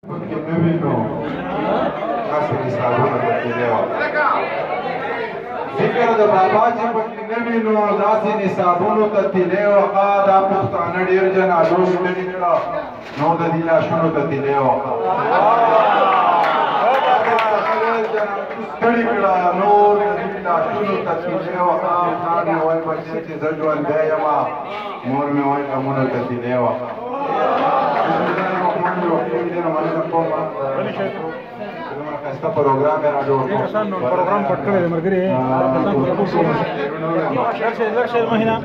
Porque no vino casi حسابونه پکې دی ذکر د بابا چې پکې نه وینو داسې حسابونو ته تللی وخه دا پښتانه ډېر جنازو ستړي کړه نو د دې لاشونو ته تللی وخه ستړي کړه نور د دې لاشونو ته تللی وخه پلار مې وایي بچی چې زه ژوندی یم مور مې وایي غمونو ته تللی وخه esta program era jo program پټ کړی دی مرګري لکه مهینه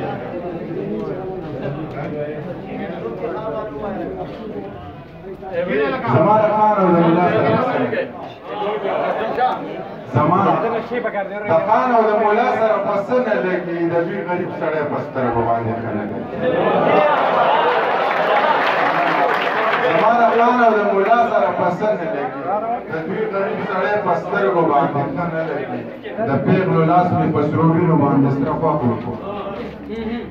زمانه خان او مولا زمانه د خان او د مولا سره پسنه لګي د دوی غریب سړی پستر باندې خلک زمانه خان او د مولا سره پسنه لګي د دوی غریب سړی په سترګو باندې ښه نه لګي د پیغلو لاس مې په سرو وینو باندې سره خوښ وکړو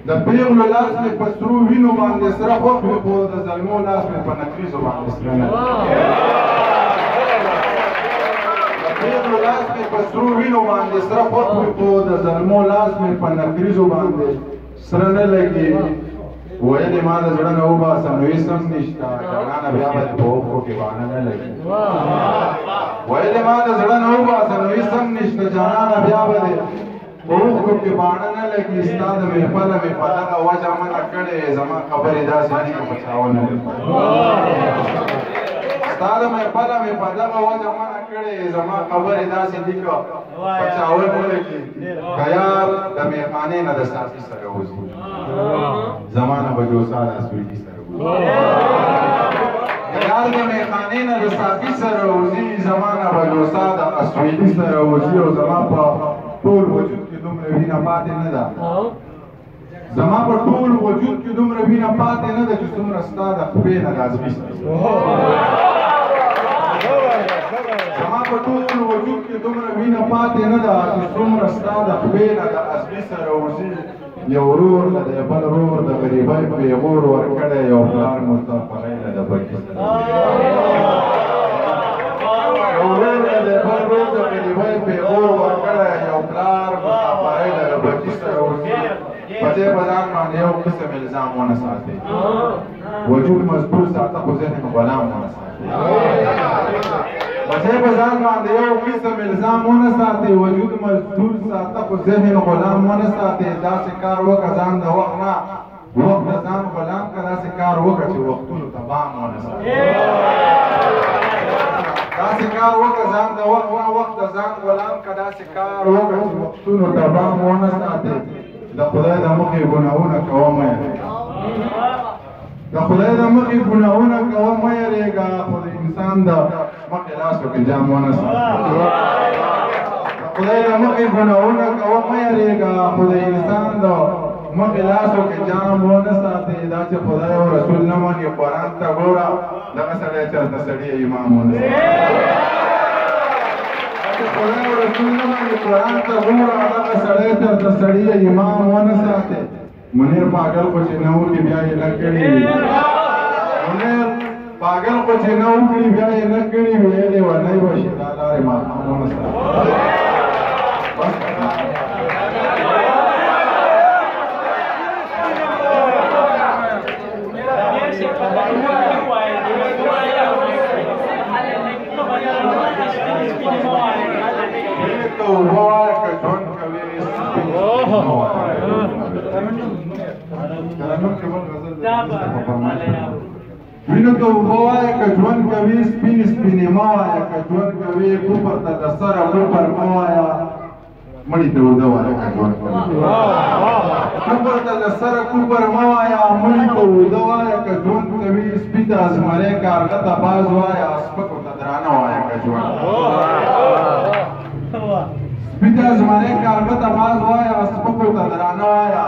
د پیغلو لاس مې په سرو وینو باندې سره خوښ وکړو د زلمو لاس مې په نکریزو باندې سره نه د پیغلو لاس مې په سرو وینو باندې سره خوښ وکړو د زلمو لاس مې په نکریزو باندې سره نه لګي ویلې ما د زړه نه وباسم نو هېڅ هم نشته جانانه بیا به دې په اوښکو کې بانه نه لګي ویلې ما د زړه نه وباسم نو هېڅ هم نشته جانانه بیا به دې په اوښکو کې باڼه نه لګي ستا د محفله مې په دغه وجه منع کړې زما خبرې داسې دي که په چا ونه لګي ستا د محفله مې په دغه وجه منع کړې زما خبرې داسې دي که په چا ونه لګي که یار د میخانې نه د ساقي سره وځي زمانه به جوسا د سویدي سره وځي یار د میخانې نه د ساقي سره وځي زمانه به جوسا د سویدي سره وځي او زما په ټول وجود کې دومره وینه پاتې نه ده زما په ټول وجود کې دومره وینه پاتې نه ده چې څومره ستا د خپې نه د ازمي سره زما په ټول وجود کې دومره وینه پاتې نه ده چې څومره ستا د خپې نه د ازمي سره وځي یو ورور له د بل ورور د غریبۍ پیغور ورکړی یو پلار مسافرۍ له د بګي سره یو ورور له د بل ورور د غریبۍ پیغور ورکړی یو پلار مسافرۍ له د بګي سره وځي په دې په ځان باندې یو قسم الزام ونه ساتي وجود مزدور ساته خو ذهن غلام ونه ساتي په دې په ځان باندې یو قسم الزام ونه ساتي وجود مزدور ساته خو ذهن غلام ونه ساتي داسې کار وکړه ځان د وخت نه وخت د ځان غلام کړه داسې کار وکړه چې وختونو ته بام ونه ساتي داسې کار وکړه ځان د وخت نه وخت د ځان غلام کړه داسې کار وکړه چې وختونو ته بام ونه ساتي د خدای د مخې ګناهونه کوه مه یېرېږه د خدای د مخې ګناهونه کوه مه یېرېږه خو د انسان د مخې لاسو کې جام ونه ساتي د خدای د مخې ګناهونه کوه مه یېرېږه خو د انسان د مخې لاسو کې جام ونه ساتي دا چې خدای او رسول نه مني قرآن ته ګوره دغه سړی چېرته سړي امام ونه ساتي خدای او رسول نه باندې قرآن ته ګوره دغه سړی چېرته سړي امام ونه ساتي منیر پاگل خو چې نه وکړي بیا یې نه کړي منیر پاگل خو چې نه وکړي بیا یې نه کړي ویلې ونی به شي دا لارې ماښام ونه ساتي وینو ته اوبه وایه که ژوند کوي سپینې سپینې مه وایه که ژوند کوي کفر ته د سره کفر مه وایه مړي ته اوده وایه که ژوند کوي کفر ته د سره کفر مه وایه مړي ته اوده وایه که ژوند کوي سپي ته ازمرۍ کارغه ته باز وایه سپکو ته درانه وایه که ژوند سپي ته ازمرۍ کارغه ته باز وایه سپکو ته درانه وایه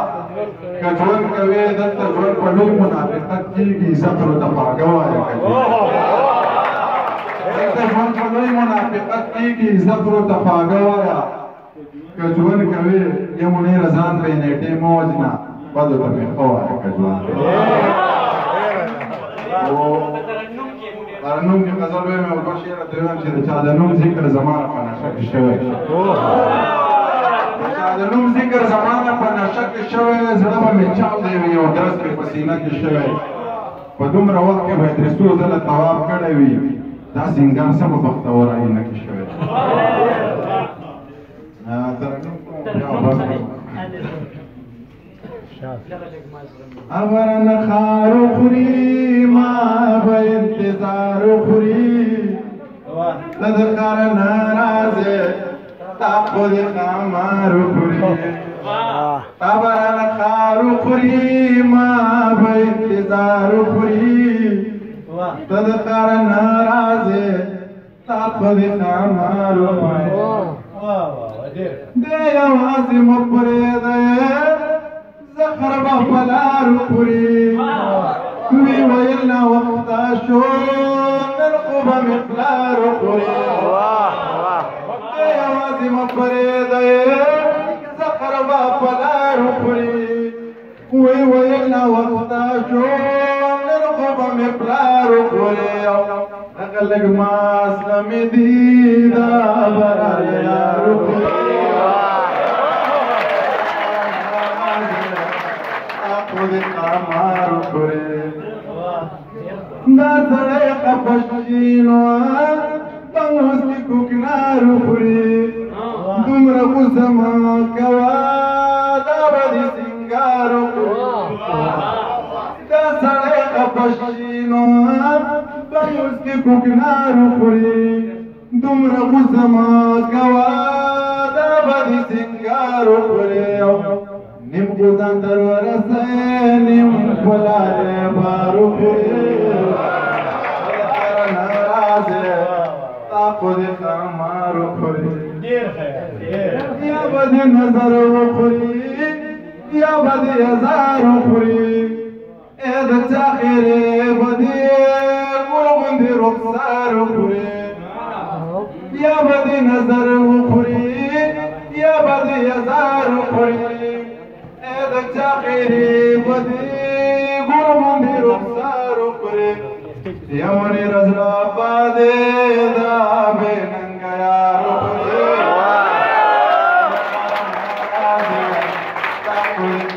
که ژوند کوي دلته ژوند په لوی منافقت کېږي صبر ورته خواږه وایه که دلته ژوند په لوی منافقت کېږي صبر ورته خواږه وایه که ژوند کوي یا منیره ځان پرې نیټې مه وژنه بدو ته مې ښه وایه که ژوند ترنم کې غزل وایم او دوه شعر درته وایم چې د چا د نوم ذکر زمانه په نشه کې شوی د چا د نوم ذکر زمانه په نشه کې شوی زړه به مې چاودی وي او درس مې په سینه کې شوی په دومره وخت کې به یې ترې څو ځله طواف کړی وي دا سینګار څه په بختور آینه کې شوی ترنم ابرن خارو خوري ما به انتظار خوري لد خار ناراضه تا خود خمار خوري ابرن خارو خوري ما به انتظار خوري لد خار ناراضه تا خود خمار خوري دې आवाज مو پرې ده زخر بفلار خوري وی ویلنا وقتا شو نرقب مقلار خوري دې आवाज مو پرې ده زخر بفلار خوري وی ویلنا وقتا شو نرقب مقلار خوري اغلق ماس لمدي دا برال یار خوري خود قمار خوري دا سړی خفشینو بنګوس کې کوکنار خوري دومره غوسه مه کوه دا به دې سینګار خوري دا سړی خفشینو بنګوس کې کوکنار خوري دومره غوسه مه کوه دا به دې سینګار خوري نیم گزان در ورسه نیم پلاره بارو خوري نرازه تا خود خمارو خوري یا بدی نظر خوري یا بدی هزار خوري اے د چا خیره بدی ګل غوندې رخسار خوري یا بدی نظر خوري یا بدی هزار خوري د چاخیری بدی ګورمون دی رخسار خوري یمنی رزلا باندې دا به ننګ یار خوري